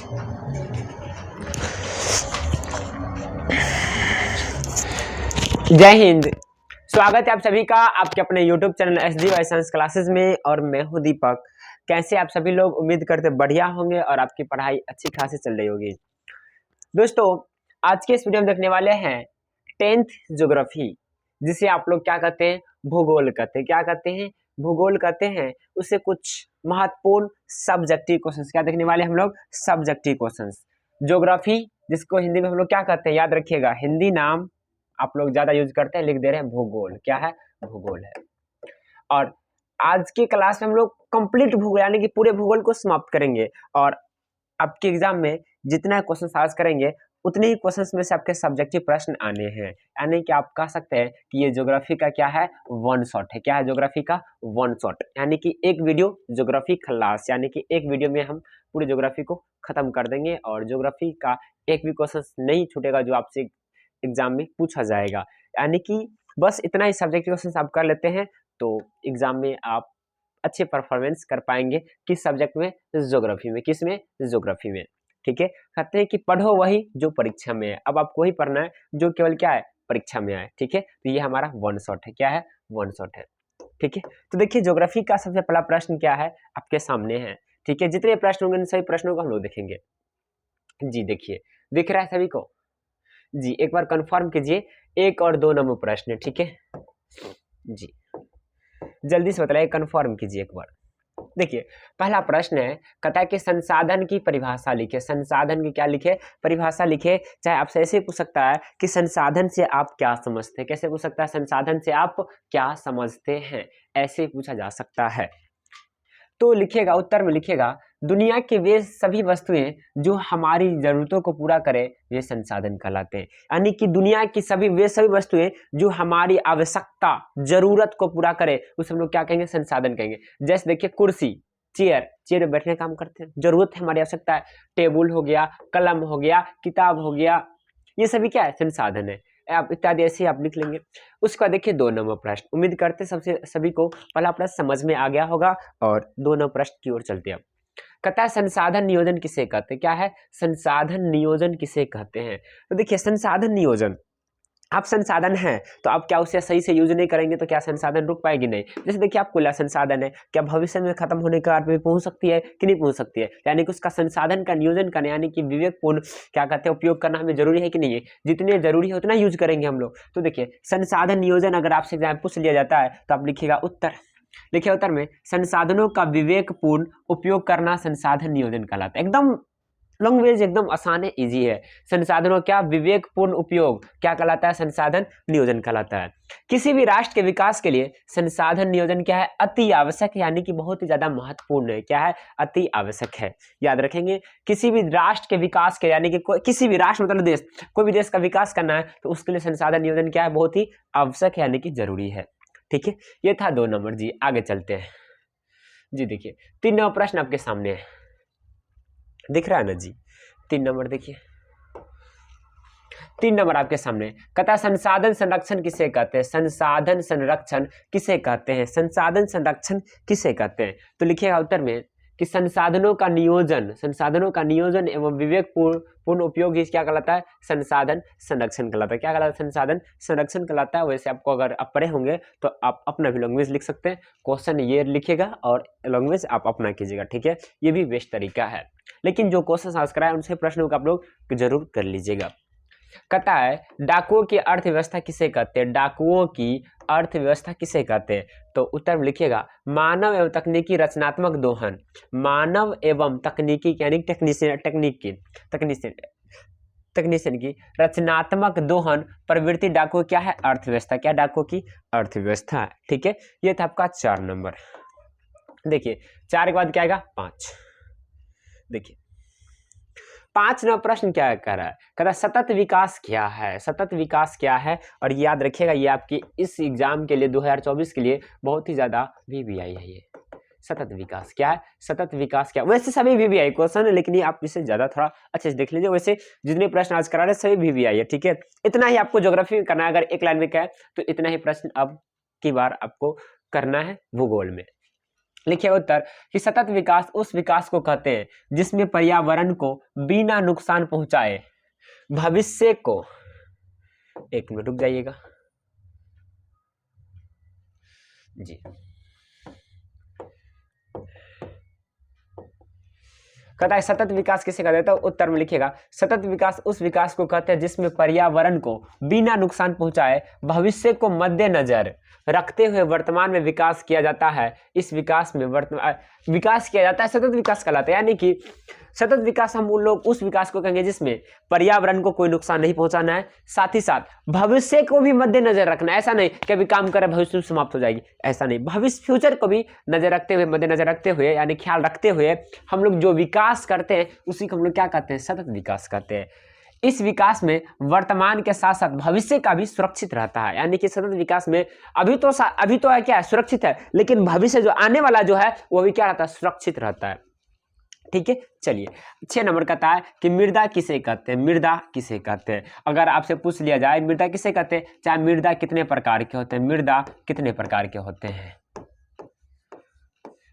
जय हिंद। स्वागत है आप सभी का आपके अपने YouTube channel SD Y science classes में, और मैं हूं दीपक। कैसे आप सभी लोग? उम्मीद करते बढ़िया होंगे और आपकी पढ़ाई अच्छी खासी चल रही होगी। दोस्तों, आज के इस वीडियो में देखने वाले हैं 10th ज्योग्राफी, जिसे आप लोग क्या कहते हैं? भूगोल कहते हैं। क्या कहते हैं? भूगोल कहते हैं। उससे कुछ महत्वपूर्ण सब्जेक्टिव क्वेश्चंस क्या देखने वाले हम लोग? Subjective questions. ज्योग्राफी, जिसको हिंदी में हम लोग क्या कहते हैं? याद रखिएगा, हिंदी नाम आप लोग ज्यादा यूज करते हैं, लिख दे रहे हैं भूगोल। क्या है? भूगोल है। और आज की क्लास में हम लोग कंप्लीट भूगोल यानी कि पूरे भूगोल को समाप्त करेंगे, और आपके एग्जाम में जितना क्वेश्चन साज करेंगे उतने ही क्वेश्चंस में से आपके सब्जेक्टिव प्रश्न आने हैं। यानी कि आप कह सकते हैं कि ये ज्योग्राफी का क्या है? वन शॉट है। क्या है ज्योग्राफी का? One shot. यानी कि एक वीडियो ज्योग्राफी क्लास, यानी कि एक वीडियो में हम पूरी ज्योग्राफी को खत्म कर देंगे, और ज्योग्राफी का एक भी क्वेश्चन नहीं छूटेगा जो आपसे एग्जाम में पूछा जाएगा। यानी कि बस इतना ही सब्जेक्टिव क्वेश्चन आप कर लेते हैं तो एग्जाम में आप अच्छे परफॉर्मेंस कर पाएंगे। किस सब्जेक्ट में? ज्योग्राफी में। किस में? ज्योग्राफी में। ठीक है। कहते हैं कि पढ़ो वही जो परीक्षा में है। अब आपको वही पढ़ना है जो केवल क्या है? परीक्षा में आए। ठीक है। तो ये हमारा वन शॉट है। क्या है? वन शॉट है। ठीक है। तो देखिए, ज्योग्राफी का सबसे पहला प्रश्न क्या है? आपके सामने है। ठीक है। जितने प्रश्न होंगे सभी प्रश्नों को हम लोग देखेंगे। जी देखिए, दिख रहा है सभी को? जी एक बार कंफर्म कीजिए। 1 और 2 नंबर प्रश्न है। ठीक है जी, जल्दी से बताइए, कंफर्म कीजिए एक बार। देखिए, पहला प्रश्न है, कहता है कि संसाधन की परिभाषा लिखे। संसाधन की क्या लिखे? परिभाषा लिखे। चाहे आपसे ऐसे पूछ सकता है कि संसाधन से आप क्या समझते हैं। कैसे पूछ सकता है? संसाधन से आप क्या समझते हैं, ऐसे पूछा जा सकता है। तो लिखिएगा, उत्तर में लिखिएगा, दुनिया के वे सभी वस्तुएं जो हमारी जरूरतों को पूरा करे वे संसाधन कहलाते हैं। यानी कि दुनिया की वे सभी वस्तुएं जो हमारी आवश्यकता, जरूरत को पूरा करे उसे हम लोग क्या कहेंगे? संसाधन कहेंगे। जैसे देखिए, कुर्सी, चेयर, चेयर में बैठने का काम करते हैं, जरूरत है, हमारी आवश्यकता है। टेबल हो गया, कलम हो गया, किताब हो गया, ये सभी क्या है? संसाधन है। आप इत्यादि ऐसे ही आप लिख लेंगे। उसका देखिए 2 नंबर प्रश्न। उम्मीद करते सभी को पहला प्रश्न समझ में आ गया होगा, और 2 नंबर प्रश्न की ओर चलते हैं। कहता है, संसाधन नियोजन किसे कहते हैं? क्या है? संसाधन नियोजन किसे कहते हैं? तो देखिए, संसाधन नियोजन, आप संसाधन है तो आप क्या उसे सही से यूज नहीं करेंगे तो क्या संसाधन रुक पाएगी? नहीं। जैसे देखिए, आप कोयला संसाधन है, क्या भविष्य में खत्म होने के बाद भी पहुंच सकती है कि नहीं पहुंच सकती है? यानी कि उसका संसाधन का नियोजन करना, यानी कि विवेकपूर्ण क्या कहते हैं, उपयोग करना हमें जरूरी है कि नहीं है? जितने जरूरी है उतना यूज करेंगे हम लोग। तो देखिए, संसाधन नियोजन अगर आपसे एग्जाम पूछ लिया जाता है तो आप लिखिएगा उत्तर। लिखिए उत्तर में, संसाधनों का विवेकपूर्ण उपयोग करना संसाधन नियोजन कहलाता है। एकदम लैंग्वेज एकदम आसान है, इजी है। संसाधनों क्या? विवेकपूर्ण उपयोग क्या कहलाता है? संसाधन नियोजन कहलाता है। किसी भी राष्ट्र के विकास के लिए संसाधन नियोजन क्या है? अति आवश्यक, यानी कि बहुत ही ज्यादा महत्वपूर्ण है। क्या है? अति आवश्यक है। याद रखेंगे, किसी भी राष्ट्र के विकास के, यानी कि किसी भी राष्ट्र मतलब देश, कोई भी देश का विकास करना है तो उसके लिए संसाधन नियोजन क्या है? बहुत ही आवश्यक है, यानी कि जरूरी है। ठीक है, ये था 2 नंबर। जी आगे चलते हैं। जी देखिए, 3 नंबर प्रश्न आपके सामने है, दिख रहा है ना जी? 3 नंबर देखिए, 3 नंबर आपके सामने। कहता है, संसाधन संरक्षण किसे कहते हैं? संसाधन संरक्षण किसे कहते हैं? संसाधन संरक्षण किसे कहते हैं? तो लिखिएगा उत्तर में कि संसाधनों का नियोजन एवं विवेकपूर्ण उपयोग ही क्या कहलाता है? संसाधन संरक्षण कहलाता है। क्या कहलाता है? संसाधन संरक्षण कहलाता है। वैसे आपको अगर आप पढ़े होंगे तो आप अपना भी लैंग्वेज लिख सकते हैं। क्वेश्चन ये लिखिएगा और लैंग्वेज आप अपना कीजिएगा। ठीक है, ये भी बेस्ट तरीका है। लेकिन जो क्वेश्चन आज कराए उनसे प्रश्नों को आप लोग जरूर कर लीजिएगा। कहता है, डाकुओं की अर्थव्यवस्था किसे कहते हैं? डाकुओं की अर्थव्यवस्था किसे कहते हैं? तो उत्तर में लिखिएगा, मानव एवं तकनीकी रचनात्मक दोहन। मानव एवं तकनीकी यानी टेक्नीशियन की रचनात्मक दोहन प्रवृत्ति डाकुओं क्या है? अर्थव्यवस्था। क्या? डाकुओं की अर्थव्यवस्था। ठीक है, ये था आपका 4 नंबर। देखिए, 4 के बाद क्या आएगा? 5। देखिए, 5 नंबर प्रश्न क्या कह रहा है? कह रहा है, सतत विकास क्या है? सतत विकास क्या है? और याद रखिएगा, ये आपकी इस एग्जाम के लिए 2024 के लिए बहुत ही ज्यादा VVI है। ये सतत विकास क्या है? सतत विकास क्या? वैसे सभी VVI क्वेश्चन है, लेकिन ये आप इसे ज्यादा थोड़ा अच्छे से देख लीजिए। वैसे जितने प्रश्न आज करा रहे सभी VVI है। ठीक है, इतना ही आपको ज्योग्राफी में करना है। अगर एक लाइन में क्या है तो इतना ही प्रश्न अब की बार आपको करना है भूगोल में। लिखिए उत्तर कि सतत विकास उस विकास को कहते हैं जिसमें पर्यावरण को बिना नुकसान पहुंचाए भविष्य को, एक मिनट रुक जाइएगा जी, कहता है सतत विकास किसे कहते हैं, तो उत्तर में लिखिएगा सतत विकास उस विकास को कहते हैं जिसमें पर्यावरण को बिना नुकसान पहुंचाए भविष्य को मद्देनजर रखते हुए वर्तमान में विकास किया जाता है। इस विकास में विकास किया जाता है, सतत विकास कहलाता है। यानी कि सतत विकास हम उन लोग उस विकास को कहेंगे जिसमें पर्यावरण को कोई नुकसान नहीं पहुंचाना है, साथ ही साथ भविष्य को भी मद्देनजर रखना है। ऐसा नहीं कि अभी काम करें भविष्य में समाप्त हो जाएगी, ऐसा नहीं, भविष्य फ्यूचर को भी नजर रखते हुए, मद्देनजर रखते हुए, यानी ख्याल रखते हुए हम लोग जो विकास करते हैं उसी को हम लोग क्या कहते हैं, सतत विकास कहते हैं। इस विकास में वर्तमान के साथ साथ भविष्य का भी सुरक्षित रहता है। यानी कि सतत विकास में अभी तो है क्या है, सुरक्षित है, लेकिन भविष्य जो आने वाला जो है वो भी क्या रहता है, सुरक्षित रहता है। ठीक है, चलिए 6 नंबर कहता है कि मृदा किसे कहते हैं, मृदा किसे कहते हैं। अगर आपसे पूछ लिया जाए मृदा किसे कहते हैं, चाहे मृदा कितने प्रकार के होते हैं, मृदा कितने प्रकार के होते हैं,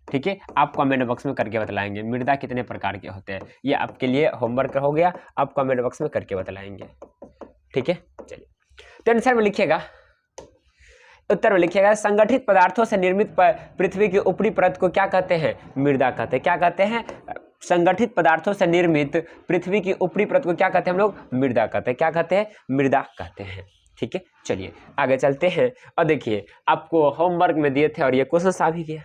ठीक है, आप कमेंट बॉक्स में करके बतलाएंगे मृदा कितने प्रकार के होते हैं। ये आपके लिए होमवर्क हो गया, आप कमेंट बॉक्स में करके बतलाएंगे। ठीक है, चलिए तो आंसर में लिखिएगा, उत्तर में लिखिएगा संगठित पदार्थों से निर्मित पृथ्वी की ऊपरी परत को क्या कहते हैं, मृदा कहते हैं। क्या कहते हैं, संगठित पदार्थों से निर्मित पृथ्वी की ऊपरी परत को क्या कहते हैं हम लोग, मृदा कहते हैं। क्या कहते हैं, मृदा कहते हैं। ठीक है, चलिए आगे चलते हैं। और देखिए आपको होमवर्क में दिए थे और ये क्वेश्चन आ भी गया।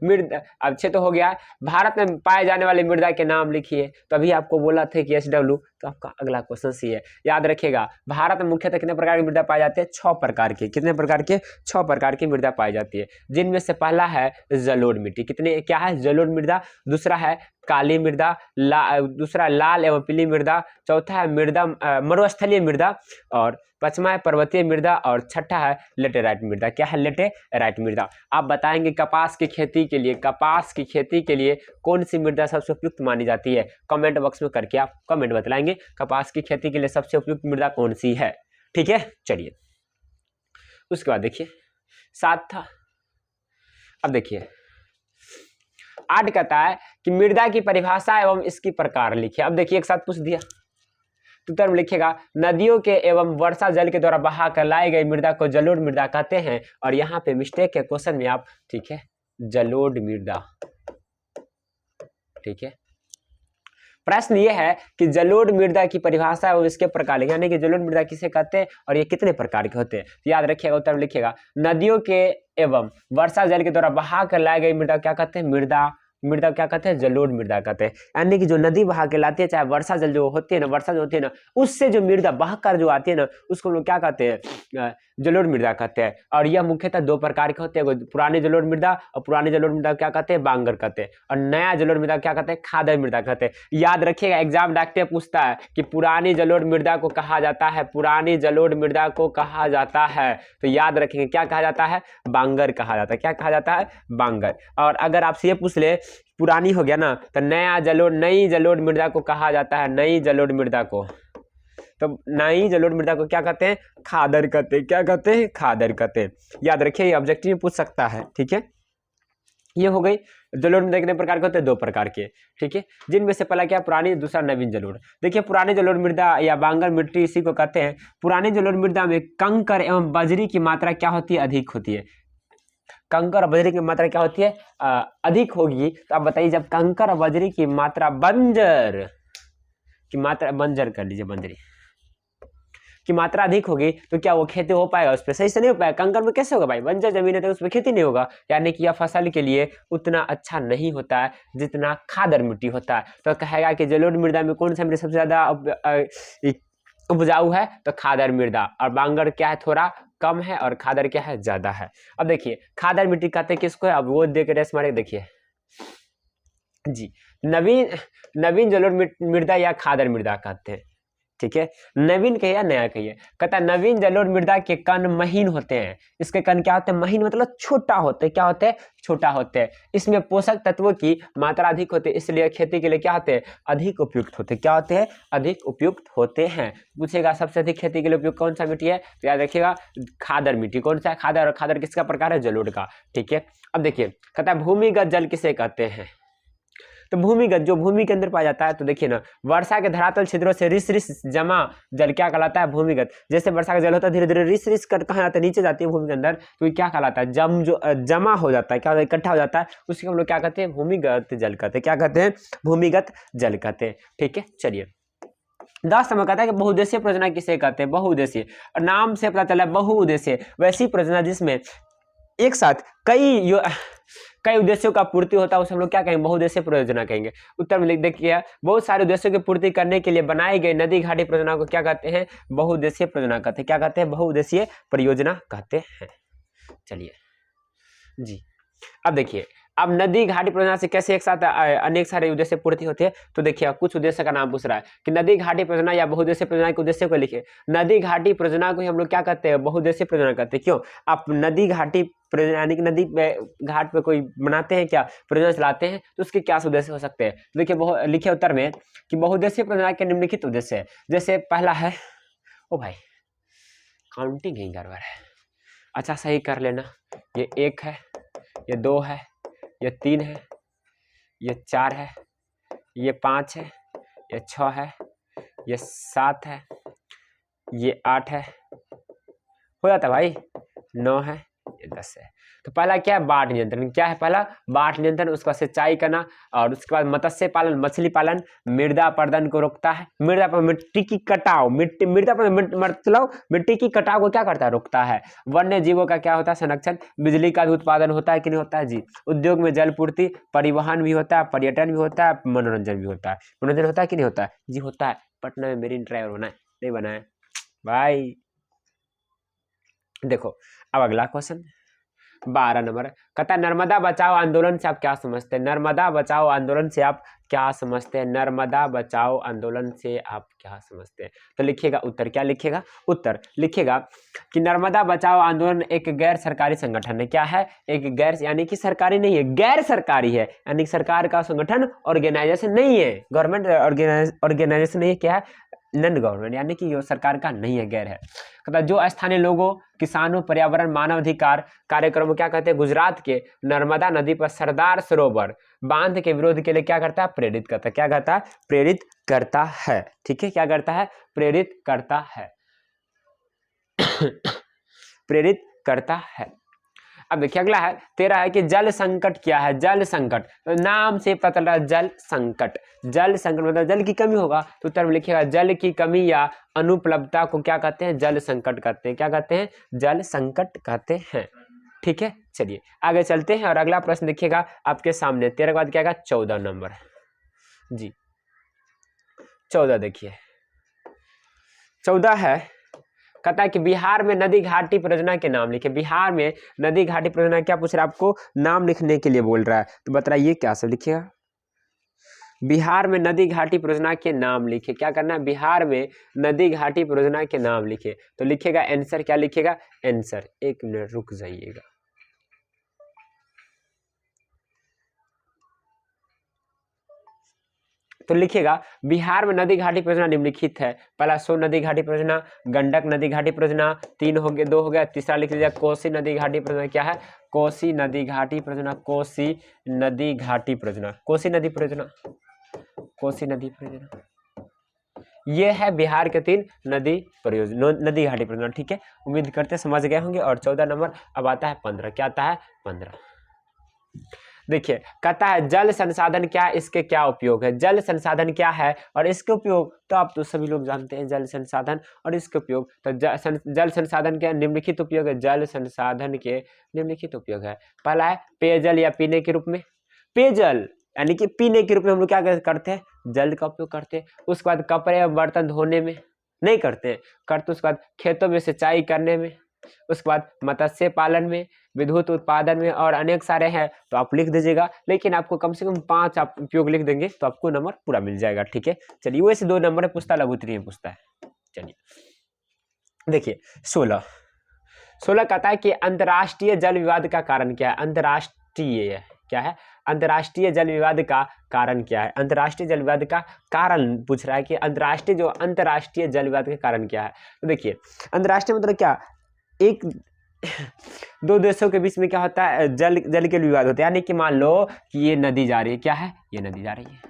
मृदा अच्छे तो हो गया, भारत में पाए जाने वाले मृदा के नाम लिखिए। तो अभी आपको बोला था कि SW, तो आपका अगला क्वेश्चन सी है, याद रखिएगा भारत में मुख्यतः कितने प्रकार की मृदा पाई जाती है, 6 प्रकार की। कितने प्रकार के, 6 प्रकार की मृदा पाई जाती है, जिनमें से पहला है जलोढ़ मिट्टी। कितने, क्या है, जलोढ़ मृदा। दूसरा है काली मृदा, दूसरा लाल एवं पीली मृदा, चौथा है मृदा मरुस्थलीय मृदा, और पांचवा है पर्वतीय मृदा, और छठा है लेटेराइट मृदा। क्या है, लेटेराइट मृदा। आप बताएंगे कपास की खेती के लिए, कपास की खेती के लिए कौन सी मृदा सबसे उपयुक्त मानी जाती है, कमेंट बॉक्स में करके आप कमेंट बतलाएंगे कपास की खेती के लिए सबसे उपयुक्त मृदा कौन सी है। ठीक है, चलिए उसके बाद देखिए 7 था। अब देखिए 8 कहता है कि मृदा की परिभाषा एवं इसकी प्रकार लिखिए। अब देखिए एक साथ पूछ दिया, तो उत्तर में लिखिएगा नदियों के एवं वर्षा जल के द्वारा बहा कर लाई गई मृदा को जलोढ़ मृदा कहते हैं। और यहाँ पे मिस्टेक है क्वेश्चन में आप, ठीक है, जलोढ़ मृदा। ठीक है, प्रश्न ये है कि जलोढ़ मृदा की परिभाषा और इसके प्रकार, यानी कि जलोढ़ मृदा किसे कहते हैं और ये कितने प्रकार के होते हैं। तो याद रखिएगा, उत्तर में लिखिएगा नदियों के एवं वर्षा जल के द्वारा बहा कर लाई गई मृदा क्या कहते हैं, मृदा क्या कहते हैं, जलोढ़ मृदा कहते हैं। यानी कि जो नदी बहा के लाती है, चाहे वर्षा जल जो होती है ना, वर्षा जो होती है ना, उससे जो मृदा बहकर जो आती है ना, उसको लोग क्या कहते हैं, जलोढ़ मृदा कहते हैं। और यह मुख्यतः 2 प्रकार के होते हैं, पुरानी जलोढ़ मृदा, और पुरानी जलोढ़ मृदा क्या कहते हैं, बांगर कहते हैं, और नया जलोढ़ मृदा क्या कहते हैं, खादर मृदा कहते हैं। याद रखिएगा एग्जाम डाकते पूछता है कि पुरानी जलोढ़ मृदा को कहा जाता है, पुरानी जलोढ़ मृदा को कहा जाता है, तो याद रखेंगे क्या कहा जाता है, बांगर कहा जाता है। क्या कहा जाता है, बांगर। और अगर आपसे ये पूछ ले पुरानी हो गया ना, तो नई जलोढ़ मृदा को कहा जाता है, नई जलोढ़ मृदा को, तो नई जलोढ़ मृदा को क्या कहते हैं, खादर कहते हैं। क्या कहते हैं, खादर कहते हैं। याद रखिए ये ऑब्जेक्टिव में पूछ सकता है। ठीक है, ये हो गई जलोढ़ मृदा कितने प्रकार के होते हैं, 2 प्रकार के। ठीक है, जिनमें से पहला क्या, पुरानी, दूसरा नवीन जलोढ़। देखिए पुरानी जलोढ़ मृदा या बांगर मिट्टी इसी को कहते हैं। पुरानी जलोढ़ मृदा में कंकर एवं बजरी की मात्रा क्या होती है, अधिक होती है। कंकर और बजरी की मात्रा क्या होती है, अधिक होगी। तो आप बताइए जब कंकर और बजरी की मात्रा बंजर कर लीजिए, बंजरी की मात्रा अधिक होगी तो क्या वो खेती हो पाएगा, उस पर सही से नहीं हो पाएगा। कंकर में कैसे होगा भाई, बंजर जमीन है तो उस पर खेती नहीं होगा। यानी कि यह फसल के लिए उतना अच्छा नहीं होता है जितना खादर मिट्टी होता है। तो कहेगा कि जलोढ़ मृदा में कौन सा मृदा सबसे ज्यादा उपजाऊ है, तो खादर मृदा। और बांगर क्या है, थोड़ा कम है, और खादर क्या है, ज्यादा है। अब देखिए खादर मिट्टी कहते हैं किसको है, अब वो देख रेस मारे देखिए जी, नवीन जलोढ़ मृदा या खादर मृदा कहते हैं। ठीक है, नवीन कहिए या नया कहिए। कहता है नवीन जलोढ़ मृदा के कण महीन होते हैं। इसके कण क्या होते हैं? महीन मतलब छोटा होते हैं। क्या होते हैं? छोटा होते हैं। इसमें पोषक तत्वों की मात्रा अधिक होती है, इसलिए खेती के लिए क्या होते हैं? अधिक उपयुक्त होते हैं। क्या होते हैं? अधिक उपयुक्त होते हैं। पूछेगा सबसे अधिक खेती के लिए उपयुक्त कौन सा मिट्टी है, तो याद रखिएगा खादर मिट्टी। कौन सा है? खादर। और खादर किसका प्रकार है? जलोढ़ का। ठीक है, अब देखिए कहता है भूमिगत जल किसे कहते हैं? तो भूमिगत जो भूमि के अंदर पाया जाता है, तो देखिए ना वर्षा के धरातल छिद्रों से रिस रिस जमा जल क्या कहलाता है? भूमिगत। जैसे वर्षा का जल होता है धीरे धीरे रिस रिस कर कहाँ जाता है? नीचे जाती है भूमि के अंदर, तो ये क्या कहलाता है? जमा हो जाता है, क्या होता है? इकट्ठा हो जाता है, उसी को हम लोग क्या कहते हैं? भूमिगत जल कहते हैं। क्या कहते हैं? भूमिगत जल कहते हैं। ठीक है, चलिए 10 नंबर कहता है कि बहुउद्देशीय परियोजना किसे कहते हैं? बहुउद्देशीय। और नाम से पता चला बहुउद्देशीय वैसी परियोजना जिसमें एक साथ कई उद्देश्यों का पूर्ति होता है, उसे हम लोग क्या कहेंगे? बहुउद्देशीय परियोजना कहेंगे। उत्तर में लिख देखिए बहुत सारे उद्देश्यों की पूर्ति करने के लिए बनाई गई नदी घाटी परियोजना को क्या कहते हैं? बहुउद्देशीय परियोजना कहते हैं। क्या कहते हैं? बहुउद्देशीय परियोजना कहते हैं। चलिए जी, अब देखिए अब नदी घाटी परियोजना से कैसे एक साथ अनेक सारे उद्देश्य पूर्ति होती है, तो देखिए कुछ उद्देश्य का नाम पूछ रहा है कि नदी घाटी परियोजना या बहुउद्देशीय परियोजना के उद्देश्य को लिखिए। नदी घाटी परियोजना को हम लोग क्या कहते हैं? बहुउद्देशीय परियोजना कहते हैं। क्यों? आप नदी घाटी परियोजना यानी कि नदी घाट पे कोई बनाते हैं क्या, परियोजना चलाते हैं, तो उसके क्या उद्देश्य हो सकते हैं? देखिए लिखिए उत्तर में कि बहुउद्देशीय परियोजना के निम्नलिखित उद्देश्य है। जैसे पहला है, ओ भाई काउंटिंग ही गड़बड़ है, अच्छा सही कर लेना। ये 1 है, ये 2 है, ये 3 है, ये 4 है, ये 5 है, ये 6 है, ये 7 है, ये 8 है, हो जाता भाई, 9 है, ये 10 है। तो पहला क्या है? बाढ़ नियंत्रण। क्या है पहला? बाढ़ नियंत्रण। उसका सिंचाई करना, और उसके बाद मत्स्य पालन, मछली पालन, मृदा अपरदन को रोकता है। मृदा पर मिट्टी की कटाव, मृदा पर मतलब मिट्टी की कटाव को क्या करता है? रोकता है। वन्य जीवों का क्या होता है? संरक्षण। बिजली का भी उत्पादन होता है कि नहीं होता है? जी। उद्योग में जल पूर्ति, परिवहन भी होता है, पर्यटन भी होता है, मनोरंजन भी होता है। मनोरंजन होता है कि नहीं होता है? जी होता है। पटना में मेरीन ड्राइव बना है, नहीं बना है भाई। देखो अब अगला क्वेश्चन 12 नंबर कहता है नर्मदा बचाओ आंदोलन से आप क्या समझते हैं? नर्मदा बचाओ आंदोलन से आप क्या समझते हैं? नर्मदा बचाओ आंदोलन से आप क्या समझते हैं? तो लिखिएगा उत्तर। क्या लिखिएगा? उत्तर लिखिएगा कि नर्मदा बचाओ आंदोलन एक गैर सरकारी संगठन है। क्या है? एक गैर यानी कि सरकारी नहीं है, गैर सरकारी है, यानी सरकार का संगठन, ऑर्गेनाइजेशन नहीं है, गवर्नमेंट ऑर्गेनाइजेशन नहीं है। क्या है? नॉन गवर्नमेंट, यानी कि ये सरकार का नहीं है, गैर है। कहता जो स्थानीय लोगों, किसानों, पर्यावरण, मानवाधिकार कार्यक्रमों क्या कहते हैं? गुजरात के नर्मदा नदी पर सरदार सरोवर बांध के विरोध के लिए क्या करता है? प्रेरित करता है। क्या करता है? प्रेरित करता है। ठीक है, क्या करता है? प्रेरित करता है। प्रेरित करता है। अब देखिए अगला है 13 है कि जल संकट क्या है? जल संकट, तो नाम से पता चल रहा है जल संकट। जल संकट मतलब जल की कमी होगा, तो उत्तर में लिखिएगा जल की कमी या अनुपलब्धता को क्या कहते हैं? जल संकट कहते हैं। क्या कहते हैं? जल संकट कहते हैं। ठीक है, चलिए आगे चलते हैं और अगला प्रश्न देखिएगा आपके सामने 13 के बाद क्या आएगा? 14 नंबर। जी 14 देखिए 14 है, कहता है कि बिहार में नदी घाटी परियोजना के नाम लिखे। बिहार में नदी घाटी परियोजना क्या पूछ रहा है? आपको नाम लिखने के लिए बोल रहा है, तो बताइए क्या सब लिखिएगा? बिहार में नदी घाटी परियोजना के नाम लिखे। क्या करना है? बिहार में नदी घाटी परियोजना के नाम लिखे, तो लिखेगा आंसर। क्या लिखेगा? आंसर। 1 मिनट रुक जाइएगा। तो लिखिएगा बिहार में नदी घाटी परियोजना निम्नलिखित है। पहला सोन नदी घाटी परियोजना, गंडक नदी घाटी परियोजना, 3 हो गए, 2 हो गया, तीसरा लिख लीजिए कोसी नदी घाटी परियोजना। क्या है? कोसी नदी घाटी परियोजना। कोसी नदी घाटी परियोजना। कोसी नदी परियोजना। कोसी नदी परियोजना ये है बिहार के 3 नदी परियोजना, नदी घाटी परियोजना। ठीक है, उम्मीद करते समझ गए होंगे। और 14 नंबर अब आता है 15। क्या आता है? 15 देखिए कहता है जल संसाधन क्या है, इसके क्या उपयोग है? जल संसाधन क्या है और इसके उपयोग, तो आप तो सभी लोग जानते हैं जल संसाधन और इसके उपयोग। तो जल संसाधन के निम्नलिखित उपयोग है। जल संसाधन के निम्नलिखित उपयोग है। पहला है पेयजल या पीने के रूप में। पेयजल यानी कि पीने के रूप में हम लोग क्या करते हैं? जल का उपयोग करते हैं। उसके बाद कपड़े और बर्तन धोने में नहीं करते, करते उसके बाद खेतों में सिंचाई करने में, उसके बाद मत्स्य पालन में, विद्युत उत्पादन में और अनेक सारे हैं, तो आप लिख दीजिएगा। लेकिन आपको कम से कम 5 आप उपयोग लिख देंगे तो आपको नंबर पूरा मिल जाएगा। ठीक है, चलिए वैसे 2 नंबर में पूछता, लघु उत्तरीय में पूछता है। चलिए देखिए 16 कहता है कि अंतर्राष्ट्रीय जल विवाद का कारण क्या है। अंतर्राष्ट्रीय क्या है, अंतर्राष्ट्रीय जल विवाद का कारण क्या है। अंतर्राष्ट्रीय जल विवाद का कारण पूछ रहा है कि अंतर्राष्ट्रीय जल विवाद का कारण क्या है। तो देखिए अंतर्राष्ट्रीय मतलब क्या, एक दो देशों के बीच में क्या होता है, जल के विवाद होते हैं। यानी कि मान लो कि ये नदी जा रही है, क्या है, ये नदी जा रही है,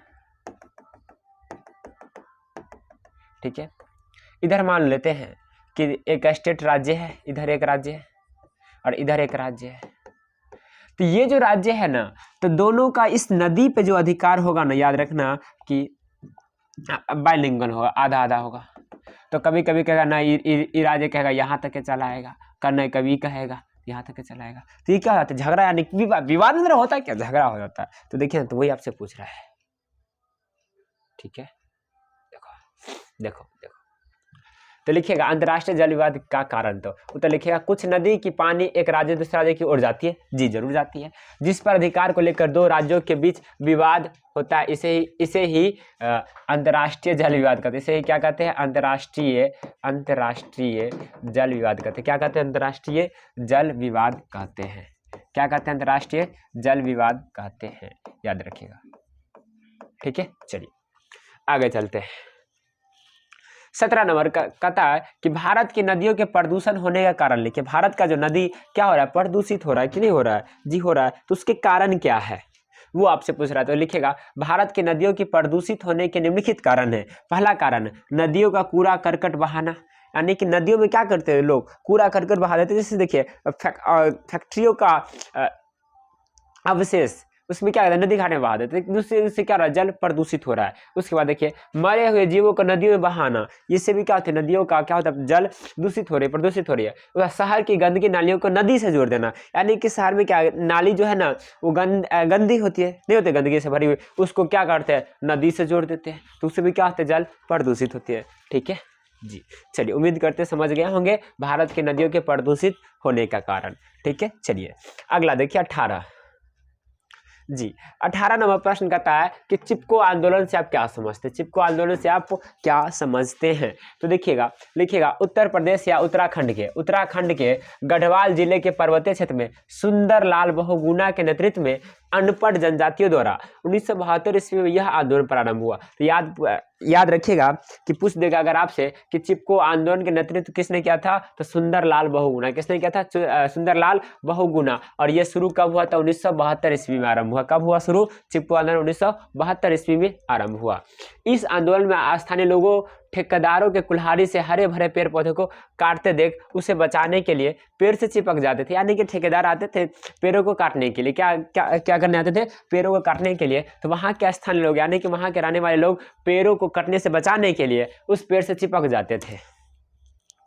ठीक है। इधर मान लेते हैं कि एक स्टेट राज्य है, इधर एक राज्य है और इधर एक राज्य है। तो ये जो राज्य है ना, तो दोनों का इस नदी पे जो अधिकार होगा ना, याद रखना कि बाइलिंगुअल होगा, आधा आधा होगा। तो कभी कभी कहेगा ना ये राज्य कहेगा यहाँ तक के चला आएगा, करना कभी कहेगा यहाँ तक के चला आएगा। तो ये क्या होता है, झगड़ा, यानी विवाद में होता है क्या, झगड़ा हो जाता है। तो देखिए तो वही आपसे पूछ रहा है। ठीक है, देखो देखो देखो, तो लिखिएगा अंतर्राष्ट्रीय जल विवाद का कारण। तो लिखिएगा कुछ नदी की पानी एक राज्य दूसरे राज्य की ओर जाती है, जी जरूर जाती है। जिस पर अधिकार को लेकर दो राज्यों के बीच विवाद होता है, इसे ही अंतर्राष्ट्रीय जल विवाद कहते हैं। इसे ही क्या कहते हैं, अंतर्राष्ट्रीय जल विवाद कहते हैं। क्या कहते हैं, अंतर्राष्ट्रीय जल विवाद कहते हैं। क्या कहते हैं, अंतर्राष्ट्रीय जल विवाद कहते हैं, याद रखिएगा। ठीक है, चलिए आगे चलते हैं। 17 नंबर का कहता है कि भारत की नदियों के प्रदूषण होने का कारण लिखिए। भारत का जो नदी क्या हो रहा है, प्रदूषित हो रहा है कि नहीं हो रहा है, जी हो रहा है। तो उसके कारण क्या है वो आपसे पूछ रहा है। तो लिखिएगा भारत की नदियों की प्रदूषित होने के निम्नलिखित कारण है। पहला कारण, नदियों का कूड़ा करकट बहाना, यानी कि नदियों में क्या करते हैं लोग, कूड़ा करकट बहा देते हैं। जैसे देखिए फैक्ट्रियों का अवशेष उसमें क्या है, नदी घाट में बहा देते हैं। दूसरे उससे क्या हो रहा है, जल प्रदूषित हो रहा है। उसके बाद देखिए मरे हुए जीवों को नदियों में बहाना, इससे भी क्या होता है, नदियों का क्या होता है, जल दूषित हो रही है, प्रदूषित हो रही है। शहर की गंदगी नालियों को नदी से जोड़ देना, यानी कि शहर में क्या नाली जो है ना वो गंदी होती है, नहीं होती, गंदगी से भरी हुई, उसको क्या करते हैं, नदी से जोड़ देते हैं। तो उससे भी क्या होता है, जल प्रदूषित होती है। ठीक है जी, चलिए उम्मीद करते समझ गए होंगे भारत की नदियों के प्रदूषित होने का कारण। ठीक है, चलिए अगला देखिए 18 जी। 18 नंबर प्रश्न कहता है कि चिपको आंदोलन से आप क्या समझते हैं। चिपको आंदोलन से आप क्या समझते हैं। तो देखिएगा लिखिएगा उत्तर प्रदेश या उत्तराखंड के गढ़वाल जिले के पर्वतीय क्षेत्र में सुंदरलाल बहुगुणा के नेतृत्व में अनपढ़ जनजातियों द्वारा 1972 ईस्वी में यह आंदोलन प्रारंभ हुआ। तो याद रखिएगा कि पूछ देगा अगर आपसे कि चिपको आंदोलन के नेतृत्व किसने किया था, तो सुंदरलाल बहुगुणा। किसने किया था, सुंदरलाल बहुगुणा। और यह शुरू कब हुआ था, 1972 ईस्वी में आरंभ हुआ। कब हुआ शुरू, चिपको आंदोलन 1972 ईस्वी में आरंभ हुआ। इस आंदोलन में स्थानीय लोगों ठेकेदारों के कुल्हाड़ी से हरे भरे पेड़ पौधे को काटते देख उसे बचाने के लिए पेड़ से चिपक जाते थे। यानी कि ठेकेदार आते थे पेड़ों को काटने के लिए, क्या करने आते थे, पेड़ों को काटने के लिए। तो वहाँ के स्थानीय लोग यानी कि वहाँ के रहने वाले लोग पेड़ों को कटने से बचाने के लिए उस पेड़ से चिपक जाते थे।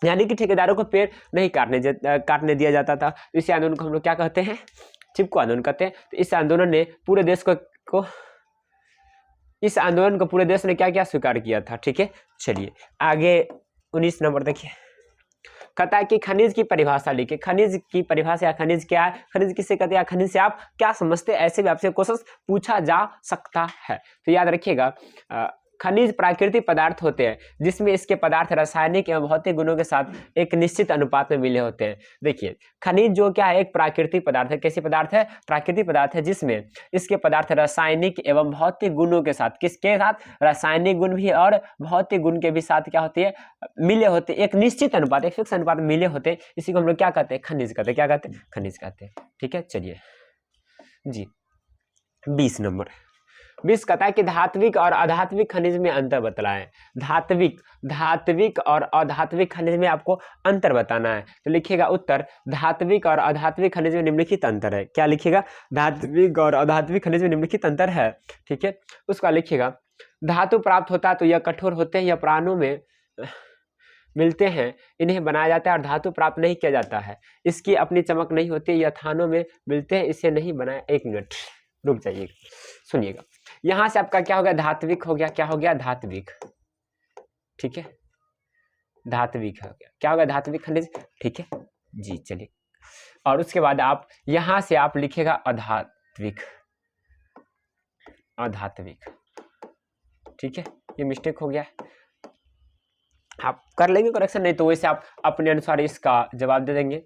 यानी कि ठेकेदारों को पेड़ नहीं काटने दिया जाता था। इस आंदोलन को हम लोग क्या कहते हैं, चिपको आंदोलन कहते हैं। तो इस आंदोलन ने पूरे देश इस आंदोलन को पूरे देश ने क्या क्या स्वीकार किया था। ठीक है, चलिए आगे 19 नंबर देखिए। कहता है कि खनिज की परिभाषा लिखिए। खनिज की परिभाषा या खनिज क्या है, खनिज किसे कहते हैं, खनिज से आप क्या समझते हैं, ऐसे भी आपसे क्वेश्चन पूछा जा सकता है। तो याद रखिएगा खनिज प्राकृतिक पदार्थ होते हैं जिसमें इसके पदार्थ रासायनिक एवं भौतिक गुणों के साथ एक निश्चित अनुपात में मिले होते हैं। देखिए खनिज जो क्या है, एक प्राकृतिक पदार्थ है। कैसे पदार्थ है, प्राकृतिक पदार्थ है जिसमें इसके पदार्थ रासायनिक एवं भौतिक गुणों के साथ, किसके साथ, रासायनिक गुण भी और भौतिक गुण के भी साथ क्या होती है, मिले होते, एक निश्चित अनुपात, एक फिक्स अनुपात में मिले होते। इसी को हम लोग क्या कहते हैं, खनिज कहते हैं। क्या कहते हैं, खनिज कहते हैं। ठीक है, चलिए जी 20 नंबर 20 कहता है कि धात्विक और अधात्विक खनिज में अंतर बतलाएं। धात्विक और अधात्विक खनिज में आपको अंतर बताना है। तो लिखिएगा उत्तर, धात्विक और अधात्विक खनिज में निम्नलिखित अंतर है। क्या लिखिएगा, धात्विक और अधात्विक खनिज में निम्नलिखित अंतर है। ठीक है, उसका लिखिएगा धातु प्राप्त होता है तो यह कठोर होते हैं, यह प्राणों में मिलते हैं, इन्हें बनाया जाता है। और धातु प्राप्त नहीं किया जाता है, इसकी अपनी चमक नहीं होती, यह थानों में मिलते हैं, इसे नहीं बनाया। एक मिनट रुक जाइएगा, सुनिएगा। यहां से आपका क्या हो गया, धात्विक हो गया। क्या हो गया, धात्विक। ठीक है, धात्विक हो गया। क्या हो गया, धात्विक खनिज। ठीक है, जी चलिए, और उसके बाद आप यहाँ से आप लिखेगा अधात्विक, अधात्विक, ठीक है। ये मिस्टेक हो गया, आप कर लेंगे करेक्शन, नहीं तो वैसे आप अपने अनुसार इसका जवाब दे देंगे,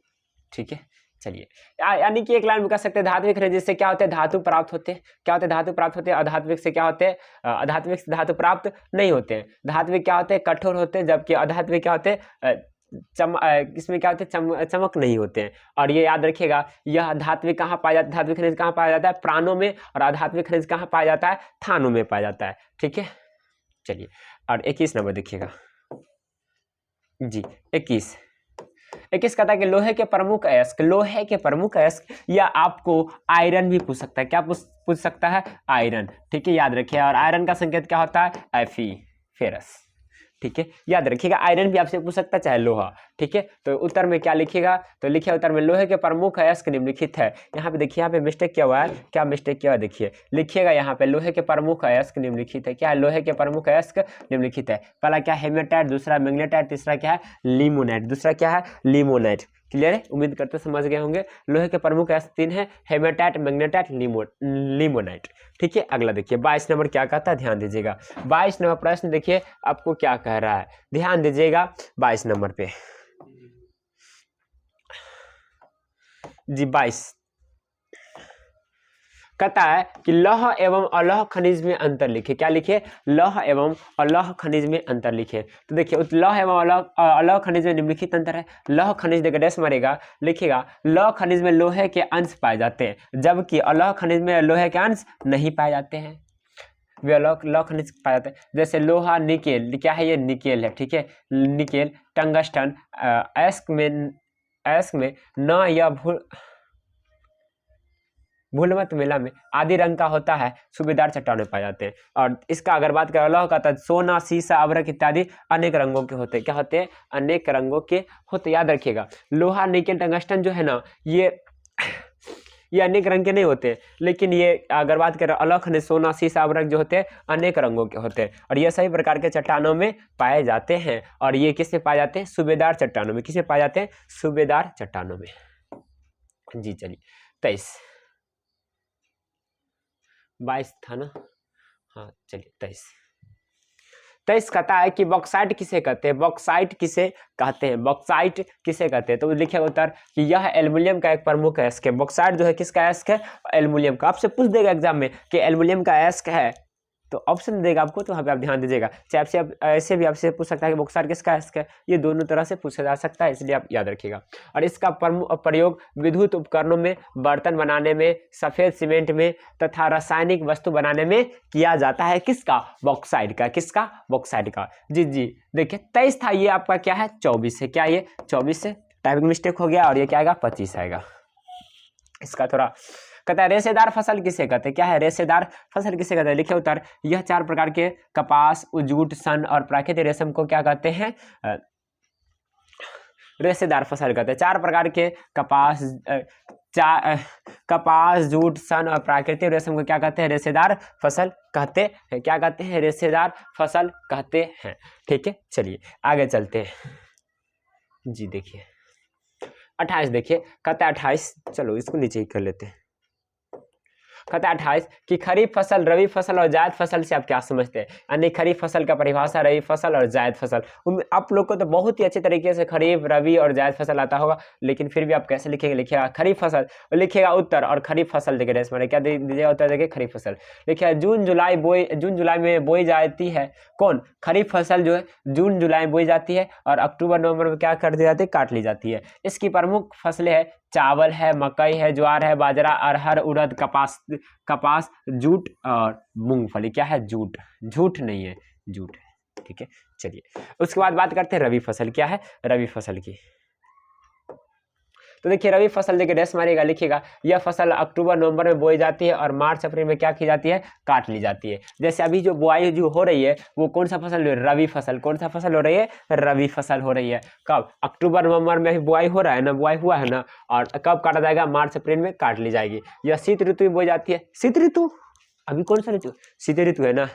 ठीक है। चलिए, यानी कि एक लाइन में कह सकते हैं धात्विक खनिज से क्या होते हैं, धातु प्राप्त होते हैं। क्या होते हैं, धातु प्राप्त होते हैं। अधात्विक से क्या होते हैं, अधात्विक से धातु प्राप्त नहीं होते हैं। धात्विक क्या होते हैं, कठोर होते हैं, जबकि अधात्विक क्या होते हैं, इसमें क्या होते हैं, चमक नहीं होते हैं। और ये याद रखिएगा, यह धात्विक कहाँ पाया जाता है, धात्विक खनिज कहाँ पाया जाता है, प्राणों में, और अधात्विक खनिज कहाँ पाया जाता है, थानों में पाया जाता है, ठीक है। चलिए, और 21 नंबर देखिएगा जी, 21 कहता है कि लोहे के प्रमुख अयस्क, लोहे के प्रमुख अयस्क, या आपको आयरन भी पूछ सकता है। क्या पूछ सकता है, आयरन, ठीक है, याद रखिए। और आयरन का संकेत क्या होता है, Fe, फेरस, ठीक है, याद रखिएगा। आयरन भी आपसे पूछ सकता है, चाहे लोहा, ठीक है। तो उत्तर में क्या लिखिएगा, तो लिखिए उत्तर में लोहे के प्रमुख अयस्क निम्नलिखित है। यहाँ पे देखिए, यहाँ पे मिस्टेक क्या हुआ है, क्या मिस्टेक क्या हुआ, देखिए लिखिएगा यहाँ पे लोहे के प्रमुख अयस्क निम्नलिखित है। क्या है, लोहे के प्रमुख अयस्क निम्नलिखित है। पहला क्या है, हेमेटाइट, दूसरा मैग्नेटाइट, तीसरा क्या है, लिमोनाइट, दूसरा क्या है, लिमोनाइट। क्लियर है, उम्मीद करते समझ गए होंगे। लोहे के प्रमुख अयस्क 3 है, हेमेटाइट, मैग्नेटाइट, लिमोनाइट, ठीक है। अगला देखिए 22 नंबर क्या कहता है, ध्यान दीजिएगा। 22 नंबर प्रश्न देखिए आपको क्या कह रहा है, ध्यान दीजिएगा 22 नंबर पे जी। 22 कहता है कि लौह एवं अलौह खनिज में अंतर लिखे। क्या लिखे, लौह एवं अलौह खनिज में अंतर लिखे। तो देखिए लौह एवं अलौह खनिज में निम्नलिखित अंतर है। लौह खनिज देखिए डैश मारेगा, लिखेगा लौह खनिज में लोहे के अंश पाए जाते हैं, जबकि अलौह खनिज में लोहे के अंश नहीं पाए जाते हैं। वे लौह खनिज पाए जाते हैं, जैसे लोहा, निकेल, क्या है ये, निकेल है, ठीक है, निकेल, टंगस्टन, अयस्क में न या भूलमत मेला में आदि रंग का होता है, सूबेदार चट्टान में पाए जाते हैं। और इसका अगर बात करें लौह का, तो सोना, सीसा, अभ्रक इत्यादि अनेक रंगों के होते हैं। क्या होते हैं, अनेक रंगों के होते। याद रखिएगा, लोहा, निकेल, टंगस्टन जो है ना, ये अनेक रंग के नहीं होते, लेकिन ये अगर बात करें अलौह खनिज, सोना, सीसा, अभ्रक जो होते हैं अनेक रंगों के होते हैं, और ये सभी प्रकार के चट्टानों में पाए जाते हैं। और ये किससे पाए जाते हैं, सूबेदार चट्टानों में। किससे पाए जाते हैं, सूबेदार चट्टानों में जी। चलिए 22 था ना, हाँ चलिए 23 कहता है कि बॉक्साइट किसे कहते हैं, बॉक्साइट किसे कहते हैं, बॉक्साइट किसे कहते हैं। तो लिखिए उत्तर कि यह एल्युमिनियम का एक प्रमुख अयस्क है। बॉक्साइट जो है किसका अयस्क है, एल्युमिनियम का। आपसे पूछ देगा एग्जाम में कि एल्युमिनियम का अयस्क है, तो ऑप्शन देगा आपको, तो वहाँ पे आप ध्यान दीजिएगा। चाहे आपसे ऐसे भी आपसे पूछ सकता है कि बॉक्साइट किसका अयस्क है, ये दोनों तरह से पूछा जा सकता है, इसलिए आप याद रखिएगा। और इसका प्रयोग विद्युत उपकरणों में, बर्तन बनाने में, सफेद सीमेंट में तथा रासायनिक वस्तु बनाने में किया जाता है। किसका, बॉक्साइट का। किसका, बॉक्साइट का जी। देखिए 23 था, ये आपका क्या है, 24 है। क्या ये 24 से टाइपिंग मिस्टेक हो गया, और ये क्या आएगा, 25 आएगा। इसका थोड़ा कहता है रेशेदार फसल किसे कहते हैं। क्या है, रेशेदार फसल किसे कहते हैं। लिखिए उत्तर, यह 4 प्रकार के कपास, जूट, सन और प्राकृतिक रेशम को क्या कहते हैं, रेशेदार फसल कहते हैं। 4 प्रकार के कपास, जूट, सन और प्राकृतिक रेशम को क्या कहते हैं, रेशेदार फसल कहते हैं। क्या कहते हैं, रेशेदार फसल कहते हैं, ठीक है। चलिए आगे चलते हैं जी। देखिए 28 देखिए, कहता है 28, चलो इसको नीचे ही कर लेते हैं। कहता है 28 कि खरीफ फसल, रबी फसल और जायद फसल से आप क्या समझते हैं। यानी खरीफ फसल का परिभाषा, रबी फसल और जायद फसल। आप लोग को तो बहुत ही अच्छे तरीके से खरीफ, रबी और जायद फसल आता होगा, लेकिन फिर भी आप कैसे लिखेंगे, लिखिएगा खरीफ फसल, लिखिएगा उत्तर, और खरीफ फसल देखिए इसमें क्या दीजिएगा उत्तर, देखिए खरीफ फसल। लिखिएगा जून जुलाई में बोई जाती है। कौन, खरीफ फसल जो है जून जुलाई में बोई जाती है, और अक्टूबर नवंबर में क्या कर दी जाती है, काट ली जाती है। इसकी प्रमुख फसलें है, चावल है, मकई है, ज्वार है, बाजरा, अरहर, उड़द, कपास, जूट और मूंगफली। क्या है, जूट, झूठ नहीं है, जूट है, ठीक है। चलिए उसके बाद बात करते हैं रबी फसल। क्या है, रबी फसल की। तो देखिए रबी फसल देखिए डैश मारिएगा, लिखिएगा यह फसल अक्टूबर नवंबर में बोई जाती है, और मार्च अप्रैल में क्या की जाती है, काट ली जाती है। जैसे अभी जो बुआई जो हो रही है वो कौन सा फसल, रबी फसल। कौन सा फसल हो रही है, रबी फसल हो रही है। कब, अक्टूबर नवंबर में बुआई हो रहा है ना, बुआई हुआ है ना, और कब काटा जाएगा, मार्च अप्रैल में काट ली जाएगी। यह शीत ऋतु में बोई जाती है। शीत ऋतु, अभी कौन सा ऋतु, शीत ऋतु है ना,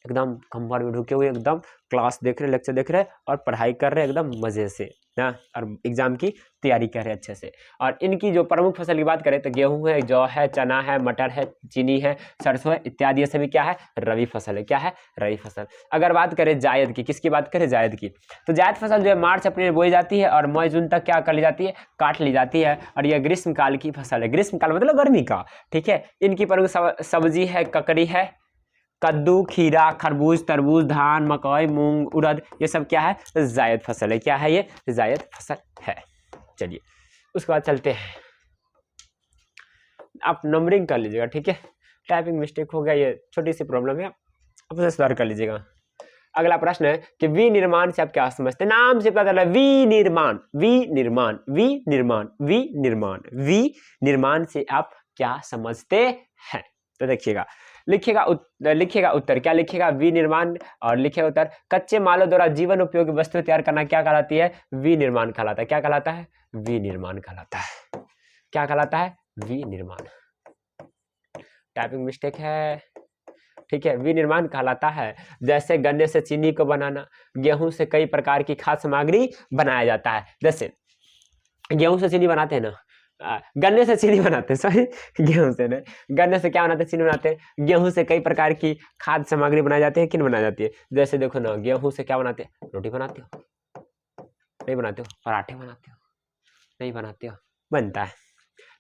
एकदम कम्फर्ट में ढुके हुए, एकदम क्लास देख रहे, लेक्चर देख रहे और पढ़ाई कर रहे एकदम मज़े से ना, और एग्जाम की तैयारी कर रहे हैं अच्छे से। और इनकी जो प्रमुख फसल की बात करें तो गेहूं है, जौ है, चना है, मटर है, चीनी है, सरसों है इत्यादि, ये सभी क्या है, रबी फसल है। क्या है, रबी फसल। अगर बात करें जायद की, किसकी बात करें, जायद की, तो जायद फसल जो है मार्च अप्रैल में बोई जाती है और मई जून तक क्या कर ली जाती है, काट ली जाती है। और यह ग्रीष्म काल की फसल है। ग्रीष्म काल मतलब गर्मी का, ठीक है। इनकी प्रमुख सब्जी है, ककड़ी है, कद्दू, खीरा, खरबूज, तरबूज, धान, मकई, मूंग, उड़द, ये सब क्या है, जायद फसल है। क्या है, ये जायद फसल है। चलिए उसके बाद चलते हैं, आप नंबरिंग कर लीजिएगा, ठीक है। टाइपिंग मिस्टेक हो गया, ये छोटी सी प्रॉब्लम है, आप उसे सुधार कर लीजिएगा। अगला प्रश्न है कि विनिर्माण से आप क्या समझते हैं। नाम से पता चला, विनिर्माण, विनिर्माण, विनिर्माण, विनिर्माण, विनिर्माण से आप क्या समझते हैं। तो देखिएगा, लिखिएगा उत्तर, क्या लिखिएगा, विनिर्माण, और लिखिएगा उत्तर, कच्चे मालों द्वारा जीवन उपयोगी वस्तु तैयार करना क्या कहलाती है, विनिर्माण कहलाता है। क्या कहलाता है, विनिर्माण कहलाता है। क्या कहलाता है, विनिर्माण। टाइपिंग मिस्टेक है, ठीक है। विनिर्माण कहलाता है जैसे गन्ने से चीनी को बनाना, गेहूं से कई प्रकार की खाद्य सामग्री बनाया जाता है। जैसे गेहूं से चीनी बनाते हैं ना, गन्ने से चीनी बनाते हैं, सॉरी गेहूं से नहीं, गन्ने से क्या बनाते हैं, चीनी बनाते हैं। गेहूं से कई प्रकार की खाद्य सामग्री बनाई जाती है, किन बनाई जाती है। जैसे देखो ना, गेहूं से क्या बनाते हैं, रोटी बनाते हो, नहीं बनाते हो, पराठे बनाते हो, नहीं बनाते हो, बनता है।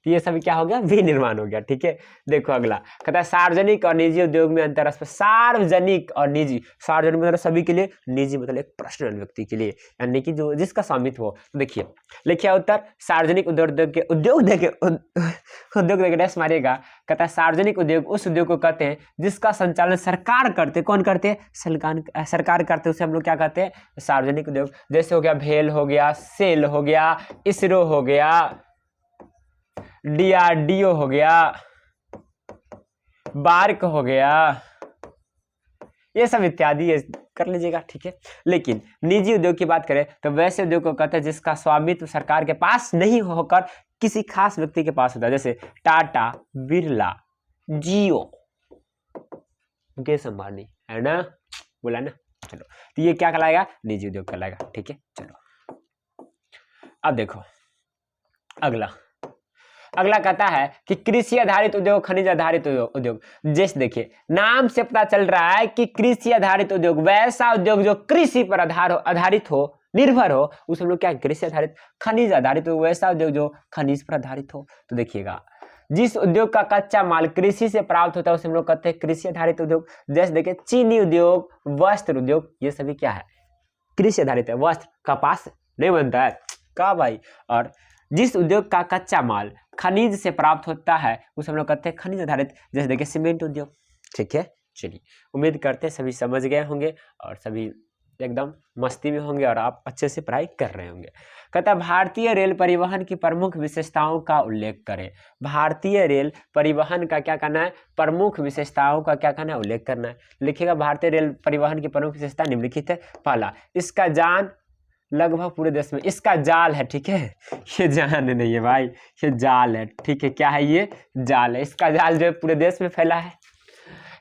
तो ये सभी क्या हो गया, विनिर्माण हो गया, ठीक है। देखो अगला कहता है सार्वजनिक और निजी उद्योग में अंतर। सार्वजनिक और निजी, सार्वजनिक मतलब सभी के लिए, निजी मतलब एक पर्सनल व्यक्ति के लिए, यानी कि जो जिसका स्वामित्व हो। तो देखिए, लिखिए उत्तर, सार्वजनिक उद्योग देके डैश मारिएगा। कहता है सार्वजनिक उद्योग उस उद्योग को कहते हैं जिसका संचालन सरकार करते, कौन करते हैं, सरकार करते, उसे हम लोग क्या कहते हैं, सार्वजनिक उद्योग। जैसे हो गया भेल हो गया, सेल हो गया, इसरो हो गया, DRDO हो गया, बार्क हो गया, ये सब इत्यादि कर लीजिएगा, ठीक है। लेकिन निजी उद्योग की बात करें तो वैसे उद्योग को कहते हैं जिसका स्वामित्व सरकार के पास नहीं होकर किसी खास व्यक्ति के पास होता है। जैसे टाटा, बिरला, जियो, मुकेश अंबानी, है ना, बोला ना। चलो, तो ये क्या कहलाएगा, निजी उद्योग कहलाएगा, ठीक है। चलो अब देखो अगला कहता है कि कृषि आधारित उद्योग, खनिज आधारित उद्योग। जैसे देखिए नाम से पता चल रहा है कि कृषि आधारित उद्योग वैसा उद्योग जो कृषि पर आधारित हो, निर्भर हो, उसे हम लोग क्या, कृषि आधारित। खनिज आधारित वैसा उद्योग जो खनिज पर आधारित हो। तो देखिएगा, जिस उद्योग का कच्चा माल कृषि से प्राप्त होता है उसे हम लोग कहते हैं कृषि आधारित उद्योग। जैसे देखिए चीनी उद्योग, वस्त्र उद्योग, ये सभी क्या है, कृषि आधारित है। वस्त्र, कपास नहीं बनता है का भाई। और जिस उद्योग का कच्चा माल खनिज से प्राप्त होता है उसे हम लोग कहते हैं खनिज आधारित। जैसे देखिए सीमेंट उद्योग, ठीक है। चलिए, उम्मीद करते हैं सभी समझ गए होंगे और सभी एकदम मस्ती में होंगे और आप अच्छे से पढ़ाई कर रहे होंगे। कहता भारतीय रेल परिवहन की प्रमुख विशेषताओं का उल्लेख करें। भारतीय रेल परिवहन का क्या करना है, प्रमुख विशेषताओं का क्या करना है, उल्लेख करना है। लिखिएगा, भारतीय रेल परिवहन की प्रमुख विशेषता निम्नलिखित है। पहला, इसका जान लगभग पूरे देश में, इसका जाल है, ठीक है। ये जान नहीं है भाई, ये जाल है, ठीक है। क्या है, ये जाल है। इसका जाल जो है पूरे देश में फैला है।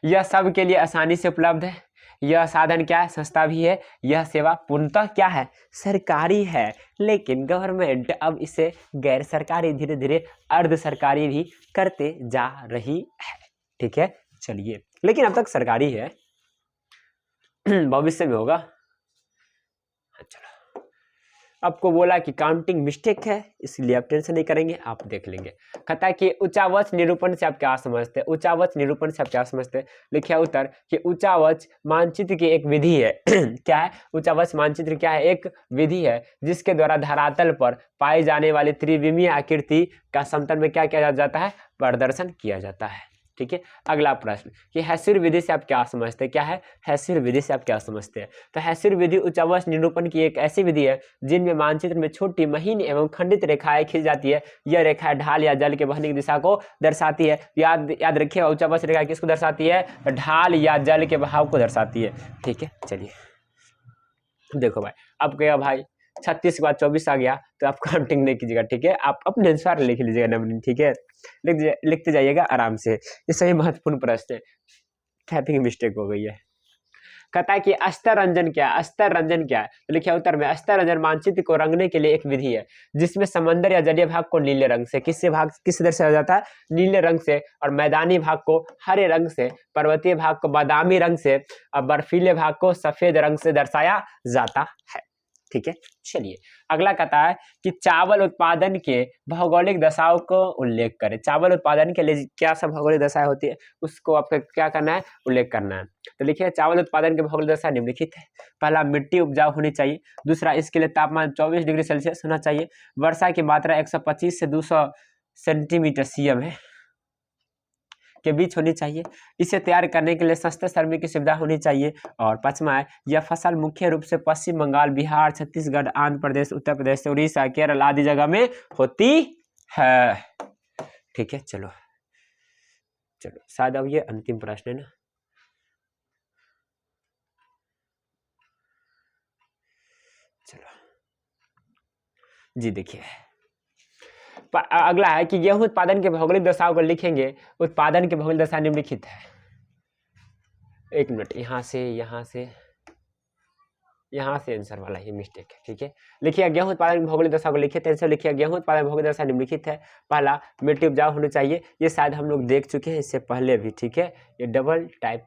यह सबके लिए आसानी से उपलब्ध है। यह साधन क्या है, सस्ता भी है। यह सेवा पूर्णतः क्या है, सरकारी है, लेकिन गवर्नमेंट अब इसे गैर सरकारी, धीरे धीरे अर्ध सरकारी भी करते जा रही है, ठीक है। चलिए, लेकिन अब तक सरकारी है, भविष्य में होगा। चलो, आपको बोला कि काउंटिंग मिस्टेक है, इसलिए आप टेंशन नहीं करेंगे, आप देख लेंगे। कहता है कि उच्चावच निरूपण से आप क्या समझते हैं। उच्चावच निरूपण से आप क्या समझते हैं। लिखिए उत्तर कि उच्चावच मानचित्र की एक विधि है। क्या है, उच्चावच मानचित्र क्या है, एक विधि है जिसके द्वारा धरातल पर पाई जाने वाली त्रिविमीय आकृति का समतल में क्या किया जाता है, प्रदर्शन किया जाता है, ठीक है। अगला प्रश्न कि हेसिर विधि से आप क्या समझते हैं। क्या है, हेसिर विधि से आप क्या समझते हैं। तो हेसिर विधि उच्चावच निरूपण की एक ऐसी विधि है जिनमें मानचित्र में छोटी, महीन एवं खंडित रेखाएं खींच जाती है। यह रेखाएं ढाल या जल के बहने की दिशा को दर्शाती है। याद रखिएगा, उच्चावच रेखा किसको दर्शाती है, ढाल या जल के बहाव को दर्शाती है, ठीक है। चलिए देखो भाई, अब क्या भाई 36 के बाद 24 आ गया तो आप काउंटिंग नहीं कीजिएगा, ठीक है। आप अपने अनुसार लिख लीजिएगा नंबरिंग, ठीक है। लिखते जाइएगा आराम से। ये सही महत्वपूर्ण प्रश्न है, टाइपिंग मिस्टेक हो गई है। कहता है कि अस्तर रंजन क्या है, अस्तर रंजन क्या है, तो लिखिए उत्तर में अस्तर रंजन मानचित्र को रंगने के लिए एक विधि है जिसमें समंदर या जलीय भाग को नीले रंग से, किस तरह से हो जाता है, नीले रंग से, और मैदानी भाग को हरे रंग से, पर्वतीय भाग को बादामी रंग से और बर्फीले भाग को सफेद रंग से दर्शाया जाता है। ठीक है, चलिए अगला कहता है कि चावल उत्पादन के भौगोलिक दशाओं को उल्लेख करें। चावल उत्पादन के लिए क्या सब भौगोलिक दशाएं होती है उसको आपको क्या करना है, उल्लेख करना है। तो लिखिए चावल उत्पादन के भौगोलिक दशा निम्नलिखित है। पहला, मिट्टी उपजाऊ होनी चाहिए। दूसरा, इसके लिए तापमान 24 डिग्री सेल्सियस होना चाहिए। वर्षा की मात्रा 125 से 200 सेंटीमीटर सीएम है के बीच होनी चाहिए। इसे तैयार करने के लिए सस्ते श्रमिक की सुविधा होनी चाहिए। और पांचवा है, यह फसल मुख्य रूप से पश्चिम बंगाल, बिहार, छत्तीसगढ़, आंध्र प्रदेश, उत्तर प्रदेश, उड़ीसा, केरल आदि जगह में होती है। ठीक है, चलो शायद अब ये अंतिम प्रश्न है ना। चलो जी, देखिए अगला है कि गेहूं उत्पादन के भौगोलिक दशाओं को लिखेंगे। उत्पादन के भौगोलिक दशा निम्नलिखित है। एक मिनट, यहाँ से आंसर वाला ये मिस्टेक है। ठीक है, लिखिए गेहूं उत्पादन भौगोलिक दशा को लिखे थे, लिखिए गेहूं उत्पादन भौगोलिक दशा निम्नलिखित है। पहला, मिट्टी उपजाऊ होनी चाहिए। ये शायद हम लोग देख चुके हैं इससे पहले भी। ठीक है, ये डबल टाइप,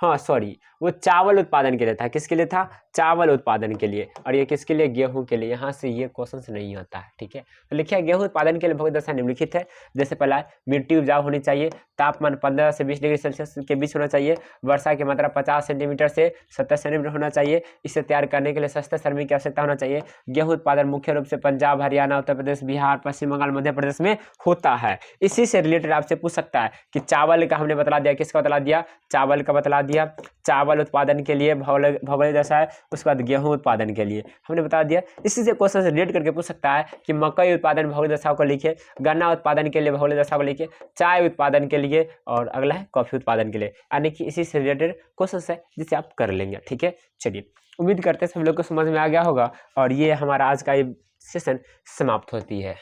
हाँ सॉरी, वो चावल उत्पादन के लिए था। किसके लिए था? चावल उत्पादन के लिए। और ये किसके लिए? गेहूं के लिए। यहाँ से ये क्वेश्चन नहीं आता है। ठीक है, तो लिखिए गेहूं उत्पादन के लिए भौगोलिक दशा निम्नलिखित है। जैसे पहला, मिट्टी उपजाऊ होनी चाहिए। तापमान 15 से 20 डिग्री सेल्सियस के बीच होना चाहिए। वर्षा की मात्रा 50 सेंटीमीटर से 70 सेंटीमीटर होना चाहिए। इसे तैयार करने के लिए सस्ते श्रमिक की आवश्यकता होना चाहिए। गेहूं उत्पादन मुख्य रूप से पंजाब, हरियाणा, उत्तर प्रदेश, बिहार, पश्चिम बंगाल, मध्य प्रदेश में होता है। इसी से रिलेटेड आपसे पूछ सकता है कि चावल का हमने बतला दिया, किसका बतला दिया? चावल का बतला दिया। चावल उत्पादन के लिए भौगोलिक दशा है। उसके बाद गेहूं उत्पादन के लिए हमने बता दिया। इसी से क्वेश्चन से रिलेट करके पूछ सकता है कि मकई उत्पादन भौगोलिक दशाओं को लिखिए, गन्ना उत्पादन के लिए भौगोलिक दशा को लिखिए, चाय उत्पादन के लिए, और अगला है कॉफी उत्पादन के लिए। यानी कि इसी से रिलेटेड क्वेश्चन है जिसे आप कर लेंगे। ठीक है, चलिए उम्मीद करते हैं सब लोग को समझ में आ गया होगा। और ये हमारा आज का ये सेशन समाप्त होती है।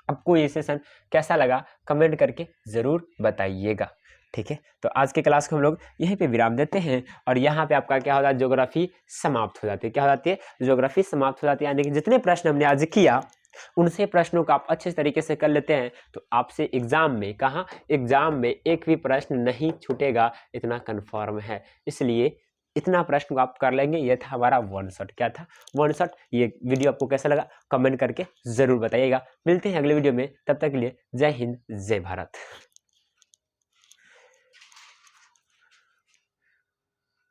आपको ये सेशन कैसा लगा कमेंट करके ज़रूर बताइएगा। ठीक है, तो आज के क्लास को हम लोग यहीं पे विराम देते हैं। और यहाँ पे आपका क्या होता है? ज्योग्राफी समाप्त हो जाती है। क्या हो जाती है? ज्योग्राफी समाप्त हो जाती है। यानी कि जितने प्रश्न हमने आज किया उनसे प्रश्नों को आप अच्छे तरीके से कर लेते हैं तो आपसे एग्जाम में, कहाँ एग्जाम में, एक भी प्रश्न नहीं छूटेगा, इतना कन्फर्म है। इसलिए इतना प्रश्न को आप कर लेंगे। ये था हमारा वन शॉट। क्या था? One shot. ये वीडियो आपको कैसा लगा कमेंट करके ज़रूर बताइएगा। मिलते हैं अगले वीडियो में, तब तक के लिए जय हिंद, जय भारत।